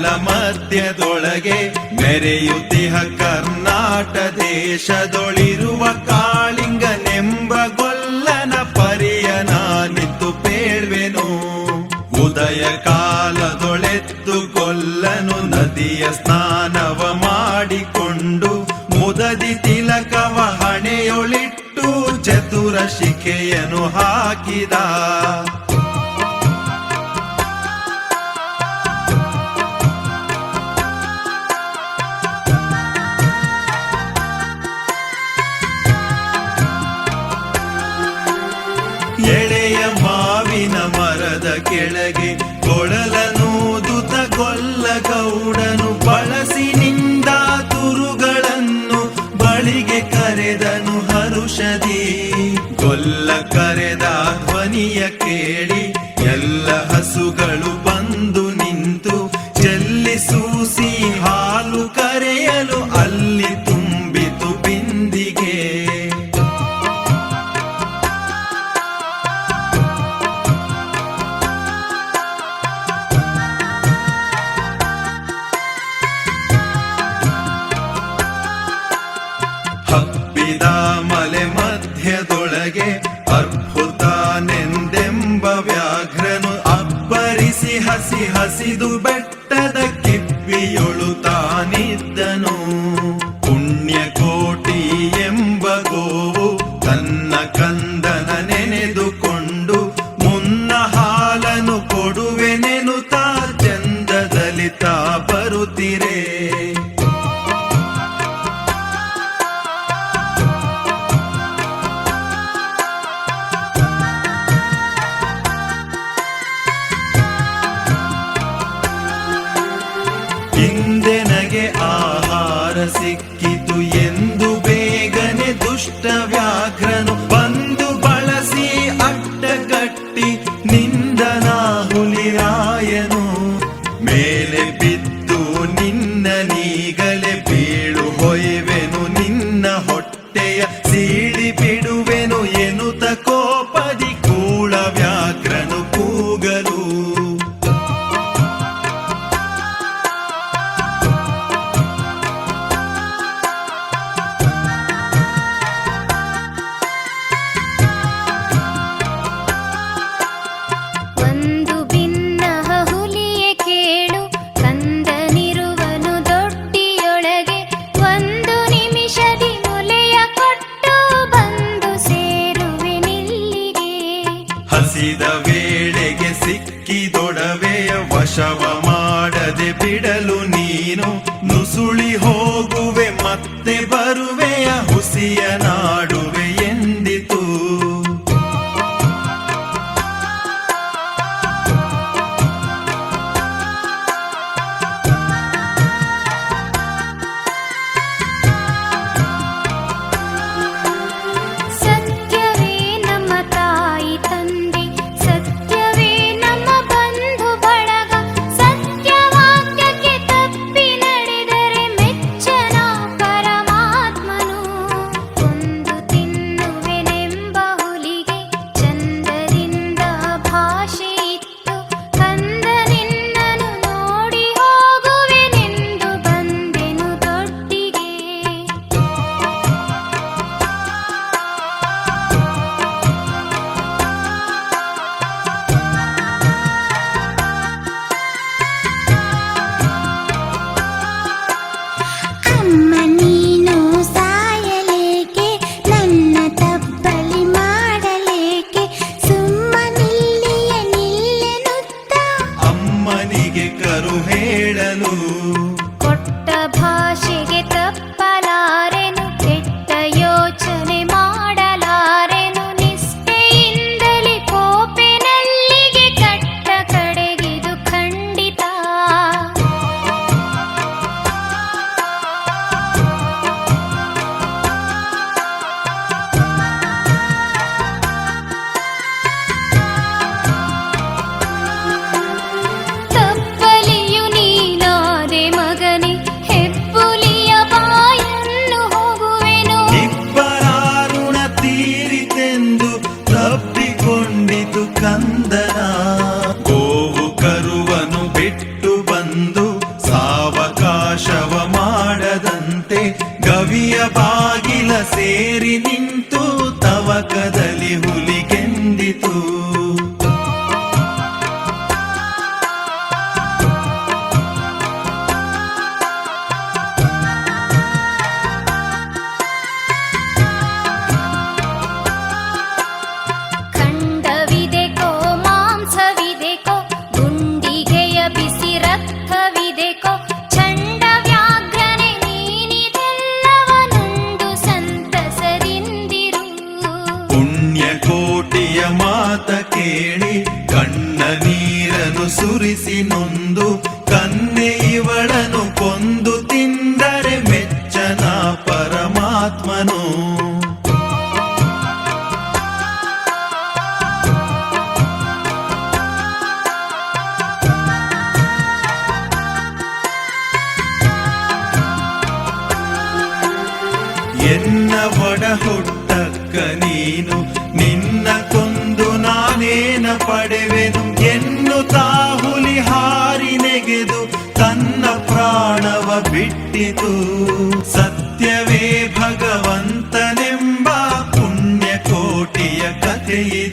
ಕಡಲ ಮಧ್ಯದೊಳಗೆ ಮೆರೆಯುತ್ತಿಹ ಕರ್ನಾಟ ದೇಶದೊಳಿರುವ ಕಾಳಿಂಗನೆಂಬ ಗೊಲ್ಲನ ಪರಿಯ ನಾನಿತ್ತು ಪೇಳ್ವೆನು. ಉದಯ ಕಾಲದೊಳೆತ್ತು ಗೊಲ್ಲನು ನದಿಯ ಸ್ನಾನವ ಮಾಡಿಕೊಂಡು ಮುದದಿ ತಿಲಕವ ಹಣೆಯೊಳಿಟ್ಟು ಚತುರ ಶಿಖೆಯನ್ನು ಹಾಕಿದ. ಎಳೆಯ ಮಾವಿನ ಮರದ ಕೆಳಗೆ ಕೊಳಲನೂದುತ ಗೊಲ್ಲ ಗೌಡನು ಬಳಸಿನಿಂದ ತುರುಗಳನ್ನು ಬಳಿಗೆ ಕರೆದನು ಹರುಷದಿ. ಗೊಲ್ಲ ಕರೆದ ಧ್ವನಿಯ ಕೇಳಿ ಎಲ್ಲ ಹಸುಗಳು ಬಂದು ನಿಂತು ಚೆಲ್ಲಿಸೂಸಿ ಹಾಲು ಕರೆಯಲು ಅಲ್ಲಿ ತುಂಬಿತು ಬಿಂದಿಗೆ. ಹಬ್ಬಿದ ಮಲೆ ಮಧ್ಯದೊಳಗೆ ಅದ್ಭುತನೆಂದೆಂಬ ವ್ಯಾಘ್ರನು ಅಬ್ಬರಿಸಿ ಹಸಿ ಹಸಿದು ಬೆಟ್ಟದ ಕಿಪ್ಪಿಯೊಳು ತಾನಿದ್ದನು. ಪುಣ್ಯಕೋಟಿ ಎಂಬ ಗೋವು ತನ್ನ ಕಂದನ ನೆನೆದುಕೊಂಡು ಮುನ್ನ ಹಾಲನು ಕೊಡುವೆನೆನುತ್ತಾ ಚಂದದಲ್ಲಿ ತಾ ಬರುತ್ತಿರೆ. ಇಂದೆನಗೆ ಆಹಾರ ಸಿಕ್ಕಿತು ಎಂದು ಬೇಗನೆ ದುಷ್ಟ ವ್ಯಾಘ್ರನು ಬಂದು ಬಳಸಿ ಅಡ್ಡಗಟ್ಟಿ ನಿಂದನ ಹುಲಿರಾಯನು. ಮೇಲೆ ಬಿದ್ದು ನಿನ್ನ ನೀಗಲೆ ಬೀಳು ಹೊಯ್ವೆನು ನಿನ್ನ ಹೊಟ್ಟೆಯ ಸೀಳಿ ಬಿಡುವೆನು ಎನ್ನುತ್ತ ಕೋಪದಿ ಕೂಳ ವ್ಯಾಘ್ರನು ಕೂಗಲು. ಹಸಿದ ವೇಳೆಗೆ ಸಿಕ್ಕಿದೊಡವೆಯ ವಶವ ಮಾಡದೆ ಬಿಡಲು ನೀನು ನುಸುಳಿ ಹೋಗುವೆ ಮತ್ತೆ ಬರುವೆಯ ಹುಸಿಯ ನಾಡುವೆ ಎಂದಿತು. ಕರು ಹೇಳಲು ಕೊಟ್ಟ ಭಾಷೆಗೆ ತಪ್ಪಲಾರೆನು, ಕೆಟ್ಟ ಯೋಚನೆ ಮಾಡಲಾರೆನು. ನಿಷ್ಠೆಯಿಂದಲೇ ಕೋಪೆನಲ್ಲಿಗೆ ಕಟ್ಟ ಕಡೆಗಿದು ಖಂಡಿತ. ಹೆಬ್ಬುಲಿಯ ತಿಂದರೆ ಮೆಚ್ಚನ ಪರಮಾತ್ಮನು. ಎನ್ನ ಒಡ ಹುಟ್ಟಕ್ಕ ನೀನು, ನಿನ್ನ ಕೊಂದು ನಾನೇನ ಪಡೆವೆನು ಎನ್ನುತ್ತಾ ಹುಲಿ ಹಾರಿ ನೆಗೆದು ತನ್ನ ಪ್ರಾಣವ ಬಿಟ್ಟಿತು. ಸತ್ಯವೇ ಭಗವಂತನೆಂಬ ಪುಣ್ಯಕೋಟಿಯ ಕಥೆಯೇ